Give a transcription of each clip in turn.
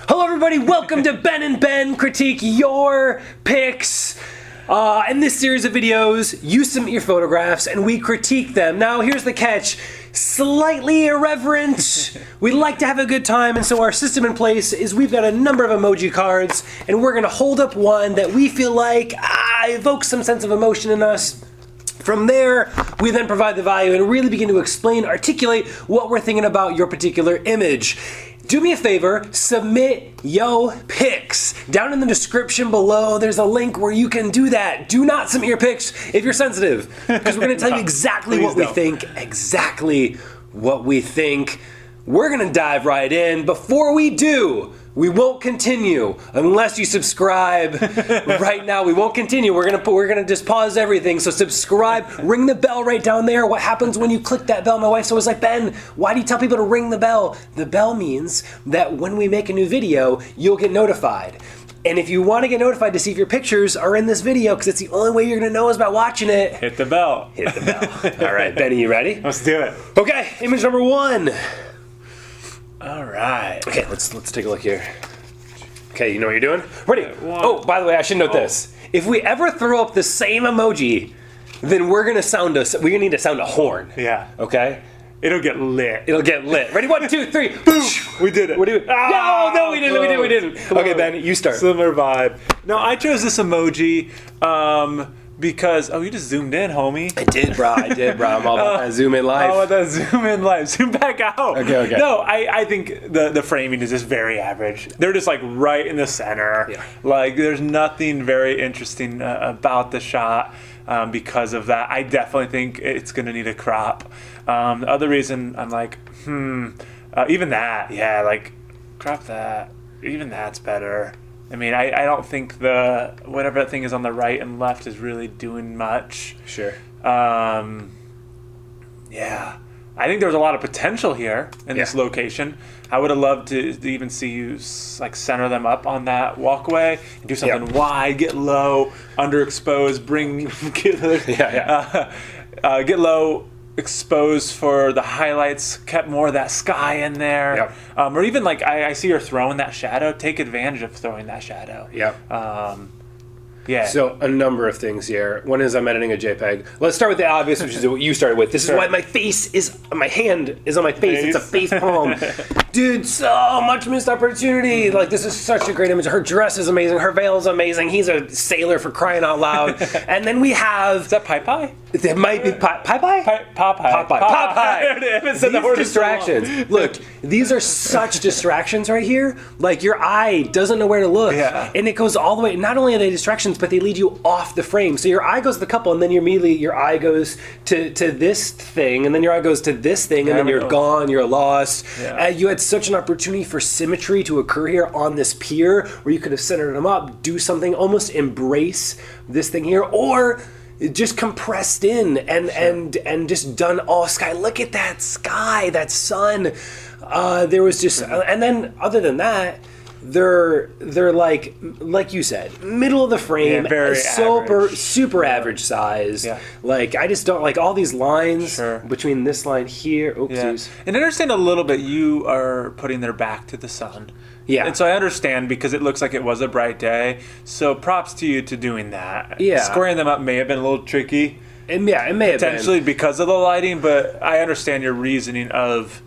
Hello everybody, welcome to Ben and Ben Critique Your Pics. In this series of videos, you submit your photographs and we critique them. Now here's the catch, slightly irreverent. We like to have a good time, and so our system in place is we've got a number of emoji cards and we're gonna hold up one that we feel like evokes some sense of emotion in us. From there, we then provide the value and really begin to explain, articulate what we're thinking about your particular image. Do me a favor, submit yo pics. Down in the description below, there's a link where you can do that. Do not submit your pics if you're sensitive, because we're gonna tell you exactly what we think, We're gonna dive right in. Before we do, we won't continue unless you subscribe right now. We won't continue. We're gonna just pause everything. So subscribe, ring the bell right down there. What happens when you click that bell? My wife's always like, Ben, why do you tell people to ring the bell? The bell means that when we make a new video, you'll get notified. And if you want to get notified to see if your pictures are in this video, because it's the only way you're gonna know is by watching it. Hit the bell. Hit the bell. All right, Benny, you ready? Let's do it. Okay, image number one. All right. Okay, let's take a look here. Okay, you know what you're doing? Ready? Oh, by the way, I should note this. If we ever throw up the same emoji, then we're gonna need to sound a horn. Yeah. Okay? It'll get lit. It'll get lit. Ready? 1, 2, 3. Boom! We did it. What do you? No, we didn't. Close. Okay, Ben, you start. Similar vibe. No, I chose this emoji because you just zoomed in, homie. I did, bro. I'm all about that zoom in life. Oh, that zoom in live. Zoom back out. Okay. No, I think the framing is just very average. They're just like right in the center. Yeah. Like there's nothing very interesting about the shot because of that. I definitely think it's going to need a crop. The other reason I'm like, even that, yeah, like crop that. Even that's better. I mean, I don't think whatever that thing is on the right and left is really doing much. Sure. Yeah. I think there's a lot of potential here in this location. I would have loved to even see you like center them up on that walkway and do something wide, get low, underexposed, get low, exposed for the highlights, kept more of that sky in there. Yep. Or even like I see you're throwing that shadow, take advantage of throwing that shadow. Yep. Yeah. So a number of things here. One is I'm editing a JPEG. Let's start with the obvious, which is what you started with. This is why my hand is on my face. It's a face palm. Dude, so much missed opportunity. Like, this is such a great image. Her dress is amazing. Her veil is amazing. He's a sailor for crying out loud. And then we have... Is that Popeye? It might be Popeye? Popeye. These distractions. Look, these are such distractions right here. Like, your eye doesn't know where to look. Yeah. And it goes all the way. Not only are they distractions, but they lead you off the frame. So your eye goes to the couple, and then immediately your eye goes to this thing, and then your eye goes to this thing, and then you're gone, you're lost. Yeah. You had such an opportunity for symmetry to occur here on this pier, where you could have centered them up, do something, almost embrace this thing here, or just compressed in and just done all sky. Look at that sky, that sun. There was just, and then other than that, they're like you said, middle of the frame, very super average size. Yeah. Like, I just don't like all these lines between this line here. Oopsies. And I understand a little bit. You are putting their back to the sun. Yeah. And so I understand because it looks like it was a bright day. So props to you to doing that. Yeah. Squaring them up may have been a little tricky. It may have been. Potentially because of the lighting, but I understand your reasoning of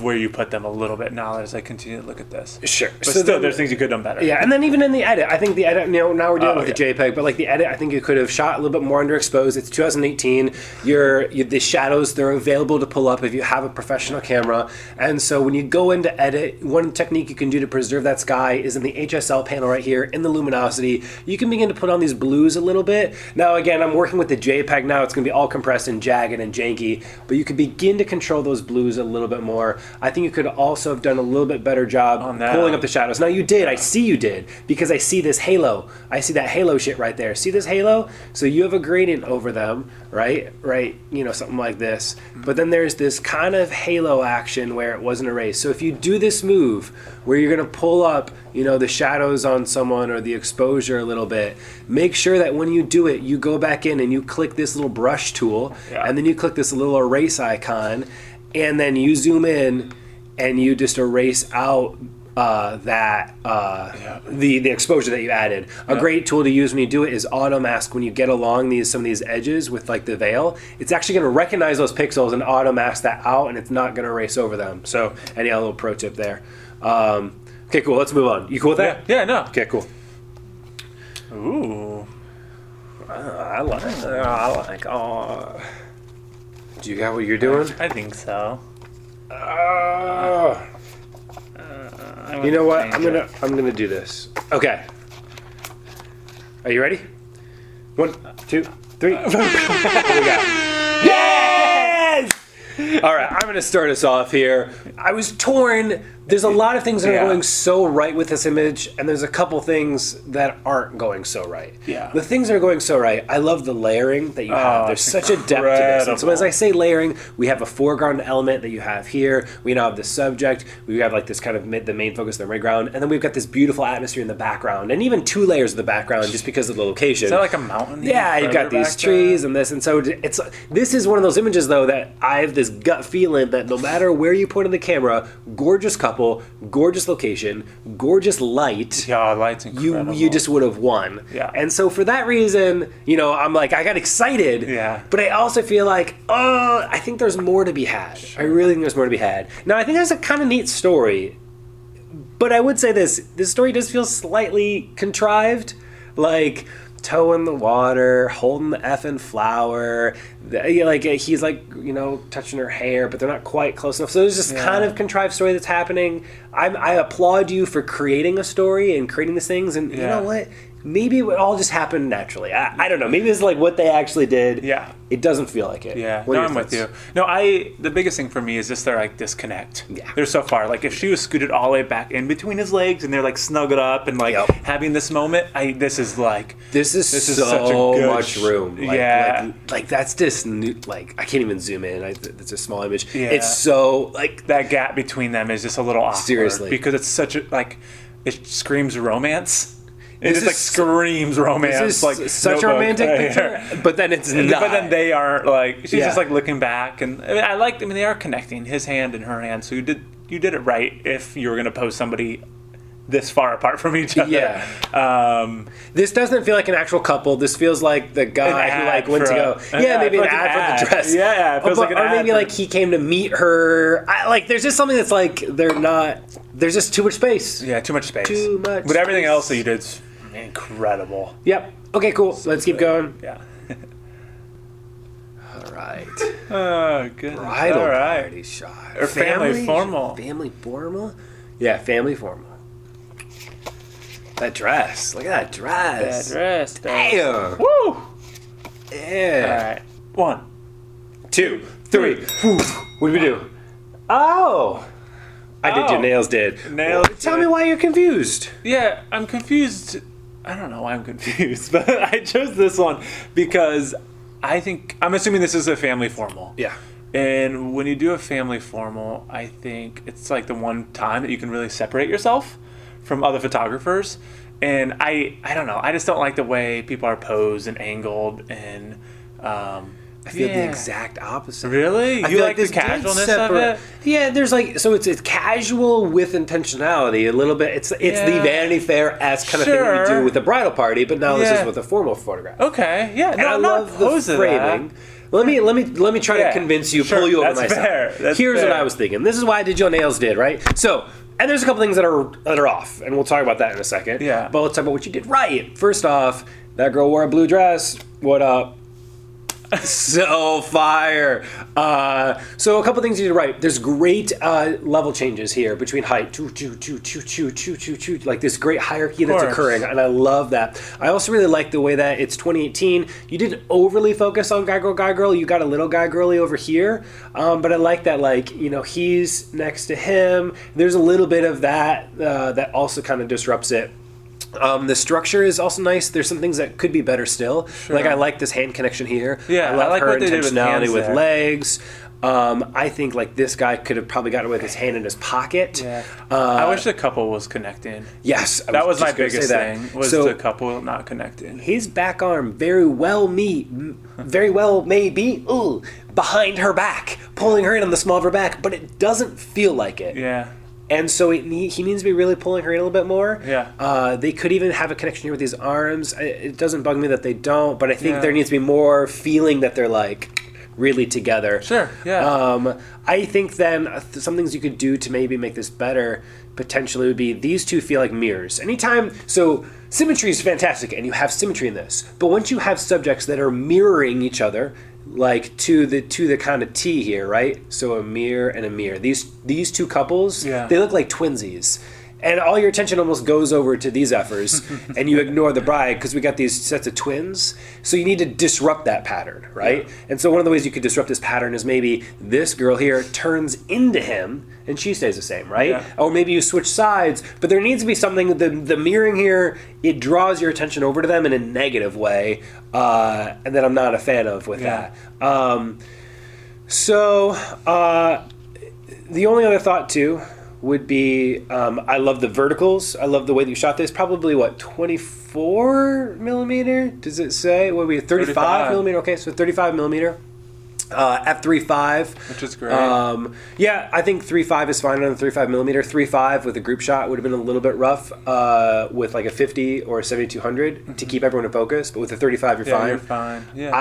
where you put them a little bit now as I continue to look at this. Sure. But so still, there's things you could have done better. Yeah, and then even in the edit, I think the edit, now we're dealing with the JPEG, but like the edit, I think you could have shot a little bit more underexposed. It's 2018. The shadows, they're available to pull up if you have a professional camera. And so when you go into edit, one technique you can do to preserve that sky is in the HSL panel right here, in the luminosity. You can begin to put on these blues a little bit. Now, again, I'm working with the JPEG now. It's going to be all compressed and jagged and janky, but you can begin to control those blues a little bit more. I think you could also have done a little bit better job on pulling up the shadows. Now you did. I see you did, because I see this halo. I see that halo shit right there. See this halo? So you have a gradient over them, right? You know, something like this. But then there's this kind of halo action where it wasn't erased. So if you do this move where you're going to pull up, you know, the shadows on someone or the exposure a little bit, make sure that when you do it, you go back in and you click this little brush tool, and then you click this little erase icon, and then you zoom in and you just erase out the exposure that you added. A great tool to use when you do it is auto mask. When you get along some of these edges with like the veil, it's actually going to recognize those pixels and auto mask that out, and it's not going to erase over them. So any little pro tip there. Okay, cool. Let's move on. You cool with that? Yeah, no. Okay, cool. Ooh. I like. Oh. Do you got what you're doing? I think so. You know what? I'm gonna do this. Okay. Are you ready? 1, 2, 3. What do we got? Yes! All right, I'm going to start us off here. I was torn. There's a lot of things that are going so right with this image, and there's a couple things that aren't going so right. Yeah. The things that are going so right, I love the layering that you have. There's such a depth to this. And so as I say layering, we have a foreground element that you have here. We now have the subject. We have like this kind of the main focus, the midground, and then we've got this beautiful atmosphere in the background, and even 2 layers of the background just because of the location. Is that like a mountain? Yeah, you've got these trees and this, and so this is one of those images though that I have this gut feeling that no matter where you point in the camera, gorgeous couple, gorgeous location, gorgeous light. Yeah, light's incredible. You just would have won. Yeah. And so for that reason, I'm like, I got excited. Yeah. But I also feel like, I think there's more to be had. Sure. I really think there's more to be had. Now, I think that's a kind of neat story. But I would say this story does feel slightly contrived. Like, toe in the water, holding the effing flower. He's like, touching her hair, but they're not quite close enough. So there's this kind of contrived story that's happening. I applaud you for creating a story and creating these things. And you know what? Maybe it would all just happen naturally. I don't know. Maybe it's like what they actually did. Yeah. It doesn't feel like it. Yeah. No, I'm with you. No, the biggest thing for me is just their like disconnect. Yeah. They're so far. Like if she was scooted all the way back in between his legs and they're like snuggled up and like having this moment, this is so such a good much room. Like that's just new, like I can't even zoom in. It's a small image. Yeah. It's so like that gap between them is just a little awkward. Seriously. Because it's such a it screams romance. It just like screams romance. This is like such a romantic picture, but then it's not. But then they aren't like she's just like looking back, and I mean they are connecting his hand and her hand. So you did it right if you were gonna pose somebody this far apart from each other. Yeah. This doesn't feel like an actual couple. This feels like the guy who like went to go. Maybe an ad for the dress. Yeah, it feels like an ad. Or maybe like he came to meet her. There's just something that's like they're not. There's just too much space. Yeah, too much space. Too much. But everything else that you did's incredible. Yep. Okay, cool. Let's keep going. Yeah. All right. Oh, goodness. Bridal party shot. Or family formal. Family formal? Yeah, family formal. That dress. Look at that dress. That dress. Damn. Woo! Yeah. All right. 1, 2, 3. What did we do? Oh. I did your nails did. Tell me why you're confused. Yeah, I'm confused. I don't know why I'm confused, but I chose this one because I'm assuming this is a family formal. Yeah. And when you do a family formal, I think it's like the one time that you can really separate yourself from other photographers. And I don't know. I just don't like the way people are posed and angled and I feel the exact opposite. Really? You like the casualness of it? Yeah, there's like it's casual with intentionality a little bit. It's the Vanity Fair-esque kind of thing that you do with a bridal party, but now this is with a formal photograph. Okay, yeah. And I love the framing. Let me try to convince you, pull you over my side. Here's what I was thinking. This is why I did your nails did, right? So, and there's a couple things that are off, and we'll talk about that in a second. Yeah. But let's talk about what you did right. First off, that girl wore a blue dress. What up? So fire. So a couple things you did right. There's great level changes here between height. Like this great hierarchy that's occurring, and I love that. I also really like the way that it's 2018. You didn't overly focus on guy girl. You got a little guy girly over here, but I like that. Like he's next to him. There's a little bit of that that also kind of disrupts it. The structure is also nice. There's some things that could be better still. Sure. Like I like this hand connection here. Yeah, I like her what they did intentionality with legs. I think like this guy could have probably gotten away with his hand in his pocket. Yeah. I wish the couple was connecting. Yes, that was my biggest thing. Was the couple not connecting? His back arm very well may be behind her back, pulling her in on the small of her back, but it doesn't feel like it. Yeah. And so he needs to be really pulling her in a little bit more. Yeah. They could even have a connection here with these arms. It doesn't bug me that they don't, but I think Yeah. there needs to be more feeling that they're like really together. Sure. Yeah. I think then some things you could do to maybe make this better potentially would be these two feel like mirrors. So symmetry is fantastic and you have symmetry in this, but once you have subjects that are mirroring each other, like to the kind of T here, right? So a mirror and a mirror. These two couples, they look like twinsies. And all your attention almost goes over to these effers, and you ignore the bride because we got these sets of twins. So you need to disrupt that pattern, right? Yeah. And so one of the ways you could disrupt this pattern is maybe this girl here turns into him, and she stays the same, right? Yeah. Or maybe you switch sides, but there needs to be something. The mirroring here, it draws your attention over to them in a negative way, and that I'm not a fan of with that. The only other thought too would be, I love the verticals. I love the way that you shot this. Probably, 24 millimeter? Does it say? What would be 35 millimeter? Okay, so 35 millimeter. F3.5. Which is great. Yeah, I think 3.5 is fine on the 35 millimeter. 3.5 with a group shot would have been a little bit rough with like a 50 or a 7200 to keep everyone in focus. But with the 35, you're fine. You're fine. Yeah.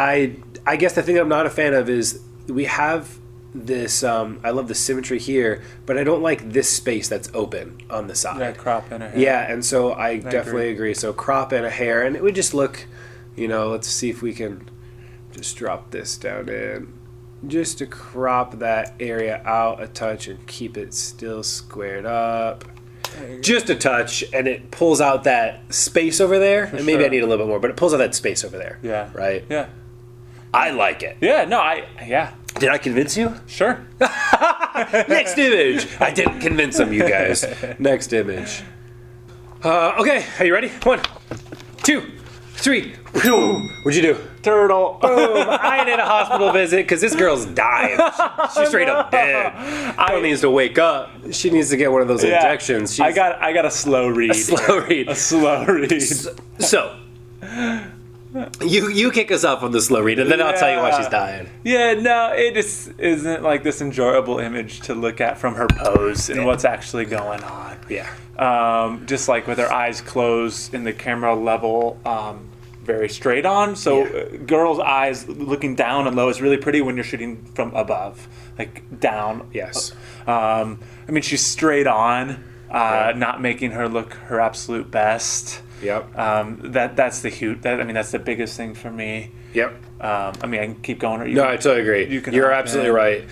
I guess the thing I'm not a fan of is we have this I love the symmetry here, but I don't like this space that's open on the side. Yeah, crop in a hair. Yeah, and so I definitely agree. So crop in a hair, and it would just look, let's see if we can just drop this down in, just to crop that area out a touch and keep it still squared up. Just a touch, and it pulls out that space over there. And maybe I need a little bit more, but it pulls out that space over there. Yeah. Right? Yeah. I like it. Yeah, no, Did I convince you? Sure. Next image. I didn't convince them, you guys. Next image. Okay, are you ready? 1, 2, 3. What'd you do? Turtle. Boom. I need a hospital visit because this girl's dying. She's straight up dead. Girl needs to wake up. She needs to get one of those injections. I got a slow read. A slow read. A slow read. So you kick us off on the slow read, and then I'll tell you why she's dying. Yeah, no, it just isn't like this enjoyable image to look at from her pose and what's actually going on. Yeah. Just like with her eyes closed and the camera level very straight on. So girl's eyes looking down and low is really pretty when you're shooting from above, like down. Yes. I mean, she's straight on, not making her look her absolute best. Yep. That's the biggest thing for me. Yep. I can keep going. No, I totally agree. You're absolutely right.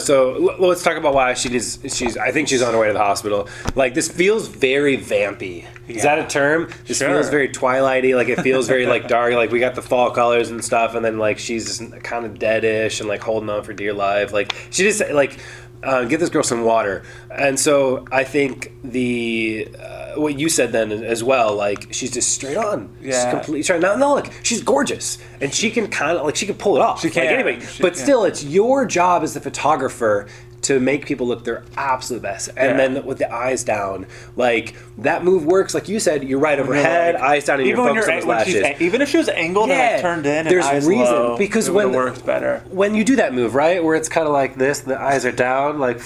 So let's talk about why I think she's on her way to the hospital. Like, this feels very vampy. Is that a term? This feels very Twilighty. Like, it feels very like dark. Like, we got the fall colors and stuff, and then like she's kind of deadish and like holding on for dear life. Like, she just like. Get this girl some water. And so I think what you said then as well, like, she's just straight on. Yeah. She's completely straight on. No, look, she's gorgeous. And she can kind of, like, she can pull it off. She can. Like, anyway, but still, it's your job as the photographer to make people look their absolute best. And then with the eyes down, like, that move works. Like you said, you're right overhead, eyes down, and you're focused on those lashes. Even if she was angled and like turned in and there's eyes reason, low, because it works better. When you do that move, right, where it's kind of like this, the eyes are down, like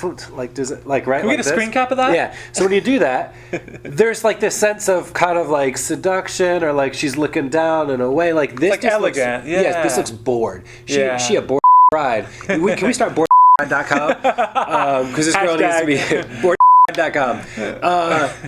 does it like right? Can we like get a screen cap of that? Yeah. So when you do that, there's like this sense of kind of like seduction, or like she's looking down and away, like this. It's like elegant. Yes, this looks bored. She a bored bride. Can we start bored? .com because this girl needs to be board.com.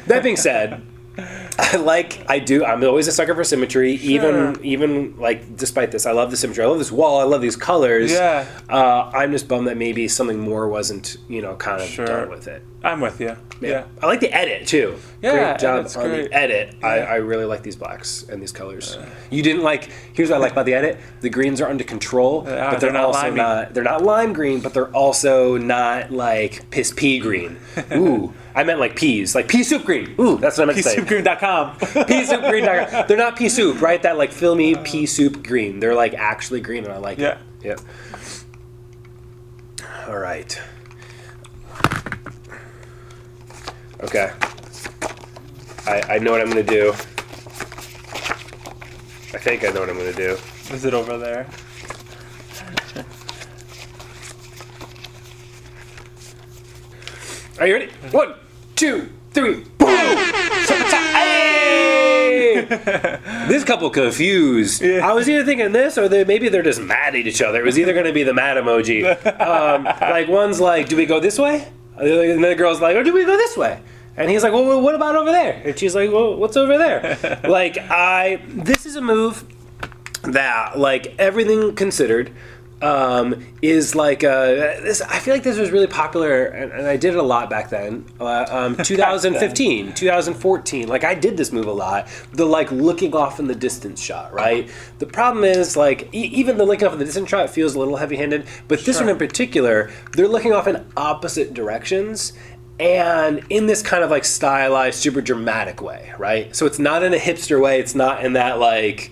That being said, I'm always a sucker for symmetry. Even like, despite this, I love the symmetry. I love this wall. I love these colors. Yeah. I'm just bummed that maybe something more wasn't kind of done with it. I'm with you. Yeah. I like the edit too. Yeah, great job on the edit. Yeah. I really like these blacks and these colors. You didn't like. Here's what I like about the edit: the greens are under control, but they're also not. They're not lime green, but they're also not like piss pea green. Ooh, I meant like peas, like pea soup green. Ooh, that's what I meant to say. Peasoupgreen.com. Peasoupgreen.com. They're not pea soup, right? That like filmy pea soup green. They're like actually green, and I like it. Yep. All right. Okay. I know what I'm going to do. I think I know what I'm going to do. Is it over there? Are you ready? 1, 2, 3, boom! Hey! This couple confused. I was either thinking this, or maybe they're just mad at each other. It was either going to be the mad emoji. Like one's like, "Do we go this way?" And the girl's like, "Oh, do we go this way?" And he's like, "Well, what about over there?" And she's like, "Well, what's over there?" Like this is a move that, like, everything considered, is like this. I feel like this was really popular, and I did it a lot back then. 2015, 2014. Like, I did this move a lot. The, like, looking off in the distance shot, right? The problem is, like, even the looking off in the distance shot feels a little heavy-handed. But this one in particular, they're looking off in opposite directions. And in this kind of, like, stylized, super dramatic way, right? So it's not in a hipster way. It's not in that, like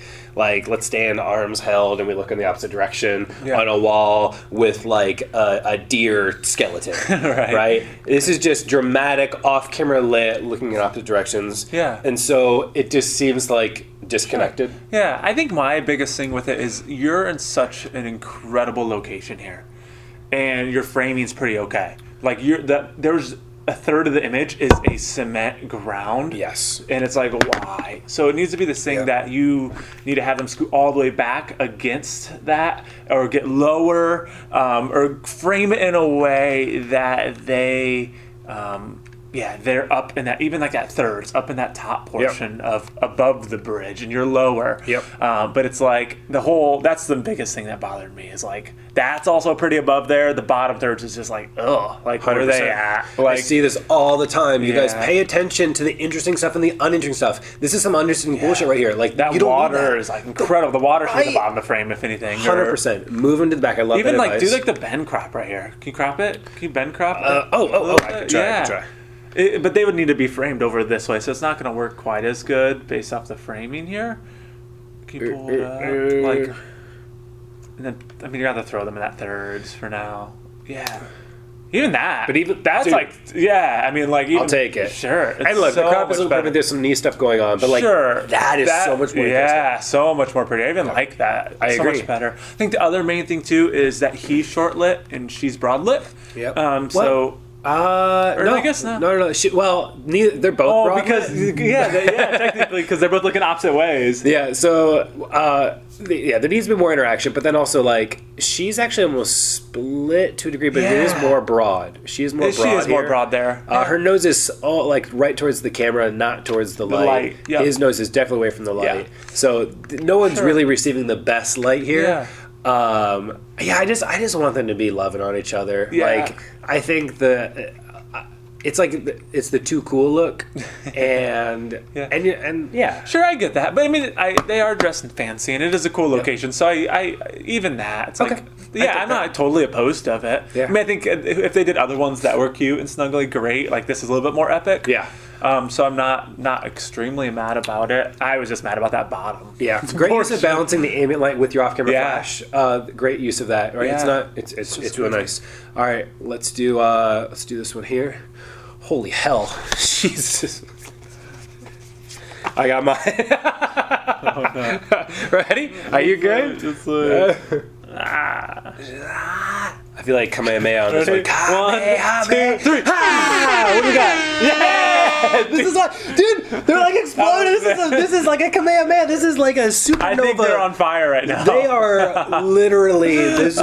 let's stand arms held and we look in the opposite direction on a wall with, like, a deer skeleton, right? This is just dramatic, off-camera lit, looking in opposite directions. Yeah. And so it just seems, like, disconnected. Yeah, I think my biggest thing with it is you're in such an incredible location here, and your framing's pretty okay. Like, there's a third of the image is a cement ground. Yes. And it's like, why? So it needs to be this thing that you need to have them scoot all the way back against that, or get lower, or frame it in a way that they, they're up in that, even like that thirds, up in that top portion of above the bridge, and you're lower. But it's like that's the biggest thing that bothered me, is like, that's also pretty above there. The bottom thirds is just like, ugh, like 100%. Where are they at? I Like, see this all the time. You guys pay attention to the interesting stuff and the uninteresting stuff. This is some uninteresting bullshit right here. Like, that you don't water need that. is like incredible. The water's at the bottom of the frame, if anything. 100%. Move into the back. I love even that like advice. do like the bend crop right here. Can you crop it? Can you bend crop? I can try. But they would need to be framed over this way, so it's not going to work quite as good based off the framing here. Can you pull it up? Like, and then, I mean, you're going to have to throw them in that thirds for now. Yeah. Even that. But even that's, dude, like, I mean, like, even, I'll take it. Sure. And look, the crop isn't perfect. There's some neat stuff going on, but, like, that is so much more interesting. Yeah, so much more pretty. I even like that. I agree. So much better. I think the other main thing too is that he's short lit and she's broad lit. Yep. So. No, I guess not. No. Neither. They're both broad because technically, because they're both looking opposite ways. Yeah. So there needs to be more interaction, but then also, like, she's actually almost split to a degree, but it is more broad. She is more broad. She is more broad there. Her nose is all, like, right towards the camera, not towards the light. Yep. His nose is definitely away from the light. So no one's really receiving the best light here. I just want them to be loving on each other. Like, I think it's like it's the too cool look, and sure, I get that, but I mean, they are dressed fancy, and it is a cool location. So I even that, it's like, I'm not totally opposed of it. I mean, I think if they did other ones that were cute and snuggly, great. Like, this is a little bit more epic. So I'm not extremally mad about it. I was just mad about that bottom. Great use of balancing the ambient light with your off-camera flash. Great use of that. Right? It's really nice. All right, let's do this one here. Holy hell, Jesus! I got mine. Oh, no. Ready? Are you good? Just like, I feel like Kamehameha on this one. 1, 2, 3. What do we got? Yeah! This is what, dude. They're like exploding. This is like a Kamehameha. This is like a supernova. I think they're on fire right now. They are literally. There's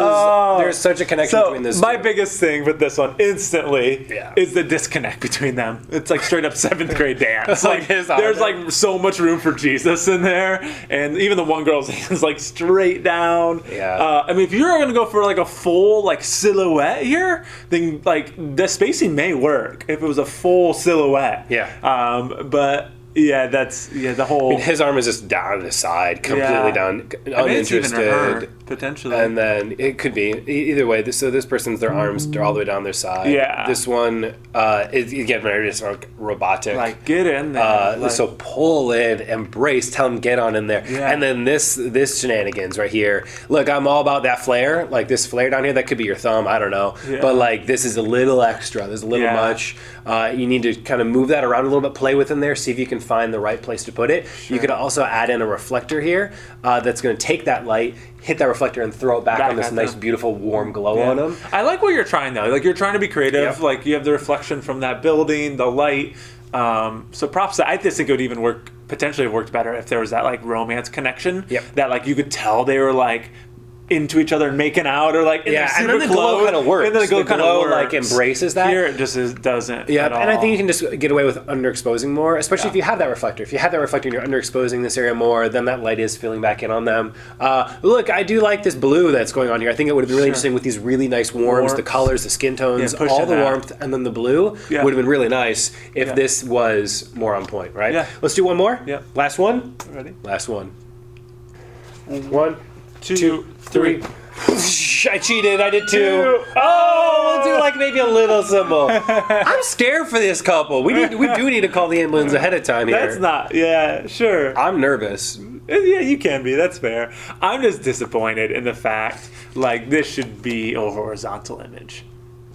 such a connection between this. My biggest thing with this one instantly is the disconnect between them. It's like straight up 7th grade dance. Like, there's like so much room for Jesus in there, and even the one girl's hands like straight down. I mean, if you're gonna go for like a full like silhouette here, then like the spacing may work if it was a full silhouette. But that's the whole. I mean, his arm is just down to the side, completely down, uninterested. It's even her, potentially. And then it could be either way. So this person's their arms, they're all the way down their side. This one is again very just like robotic. Like, get in there. So pull in, embrace, tell them get on in there. And then this shenanigans right here. Look, I'm all about that flare. Like, this flare down here, that could be your thumb. I don't know. But like, this is a little extra. There's a little much. You need to kind of move that around a little bit, play with in there, see if you can find the right place to put it. You could also add in a reflector here that's going to take that light, hit that reflector and throw it back on this at nice, them. beautiful, warm glow on them. I like what you're trying though. Like you're trying to be creative. Yep. Like you have the reflection from that building, the light. So props. I just think it would even potentially have worked better if there was that like romance connection. Yep. That like you could tell they were like into each other and making out, or like and then the glow kind of works. And then the glow kind of like embraces that. Here it just doesn't. Yeah, at all. and I think you can just get away with underexposing more, especially if you have that reflector. If you have that reflector and you're underexposing this area more, then that light is filling back in on them. Look, I do like this blue that's going on here. I think it would have been really interesting with these really nice warms, the colors, the skin tones, all the warmth, and then the blue would have been really nice if this was more on point, right? Yeah. Let's do one more. Yeah. Last one. Ready? Last one. 1, 2, 3. I cheated. I did 2. Oh, we'll do like maybe a little symbol. I'm scared for this couple. We do need to call the ambulance ahead of time here. That's not. Yeah, sure. I'm nervous. Yeah, you can be. That's fair. I'm just disappointed in the fact like this should be a horizontal image.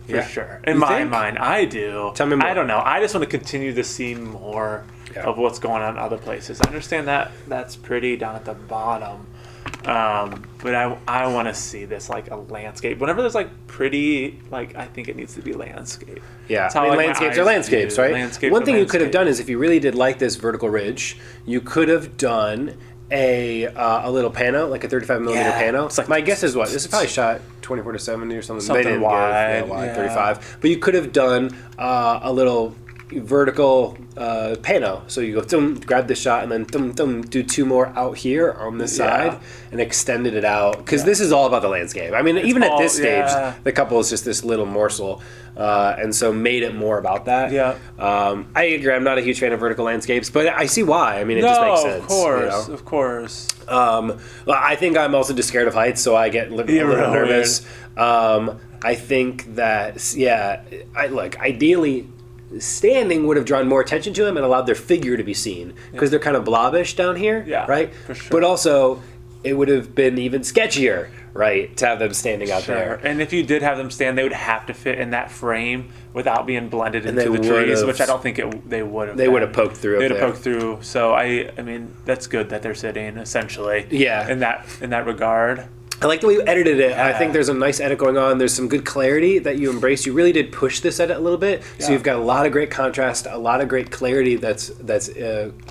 For sure. In my mind, I do. Tell me more. I don't know. I just want to continue to see more of what's going on in other places. I understand that that's pretty down at the bottom. But I want to see this like a landscape. Whenever there's like pretty, like I think it needs to be landscape. Yeah, how, I mean, like, landscapes are landscapes, right? Landscapes One are thing you could have landscape. done is if you really did like this vertical ridge, you could have done a little pano, like a 35 millimeter pano. It's like my guess is what this is probably shot 24 to 70 or something. Something They didn't wide, give, wide yeah. 35. But you could have done a little vertical pano. So you go grab this shot and then do 2 more out here on this side and extended it out because this is all about the landscape. I mean, even at this stage, the couple is just this little morsel, and so made it more about that. Yeah. I agree. I'm not a huge fan of vertical landscapes, but I see why. I mean, it just makes sense. Of course, you know? of course. Well, I think I'm also just scared of heights, so I get a little nervous. I think that ideally, standing would have drawn more attention to them and allowed their figure to be seen because they're kind of blobbish down here, right? For sure. But also, it would have been even sketchier, right, to have them standing out there. And if you did have them stand, they would have to fit in that frame without being blended And into they the trees, would've- which I don't think they would have. They would have poked through. They would up have there. poked through. So I mean, that's good that they're sitting essentially. Yeah. In that regard. I like the way you edited it. I think there's a nice edit going on. There's some good clarity that you embrace. You really did push this edit a little bit. So you've got a lot of great contrast, a lot of great clarity that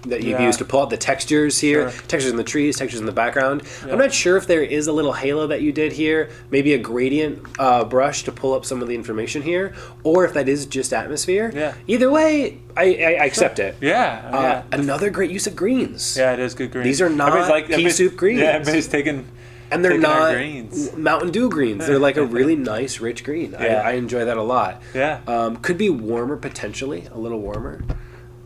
you've used to pull out the textures here, textures in the trees, textures in the background. I'm not sure if there is a little halo that you did here, maybe a gradient brush to pull up some of the information here, or if that is just atmosphere. Yeah. Either way, I accept it. Yeah. Another great use of greens. Yeah, it is good greens. These are not pea soup greens. Yeah, everybody's taking. And they're taking our not greens. Mountain Dew greens. They're like a really nice, rich green. I enjoy that a lot. Yeah. Could be warmer, potentially. A little warmer.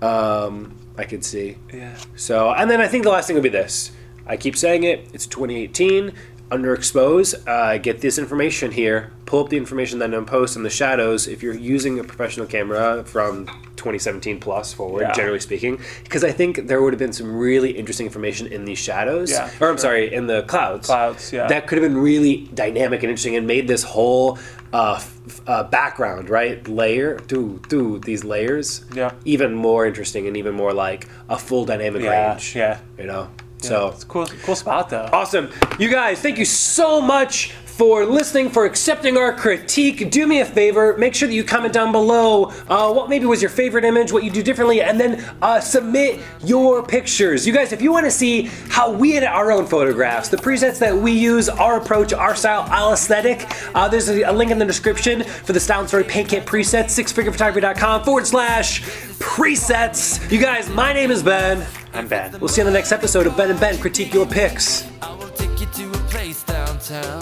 I could see. Yeah. So, and then I think the last thing would be this. I keep saying it. It's 2018. Underexpose. Get this information here. Pull up the information then in post in the shadows if you're using a professional camera from 2017 plus forward, generally speaking. Because I think there would have been some really interesting information in these shadows. Yeah, or I'm sorry, in the clouds. That could have been really dynamic and interesting and made this whole background, right? Layer through these layers. Yeah. Even more interesting and even more like a full dynamic range. Yeah. You know? So it's a cool spot though. Awesome. You guys, thank you so much for listening, for accepting our critique. Do me a favor, make sure that you comment down below what maybe was your favorite image, what you do differently, and then submit your pictures. You guys, if you want to see how we edit our own photographs, the presets that we use, our approach, our style, our aesthetic, there's a link in the description for the Style and Story Paint Kit presets, sixfigurephotography.com/presets. You guys, my name is Ben. I'm Ben. We'll see you on the next episode of Ben and Ben Critique Your Pics. I will take you to a place downtown.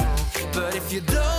But if you don't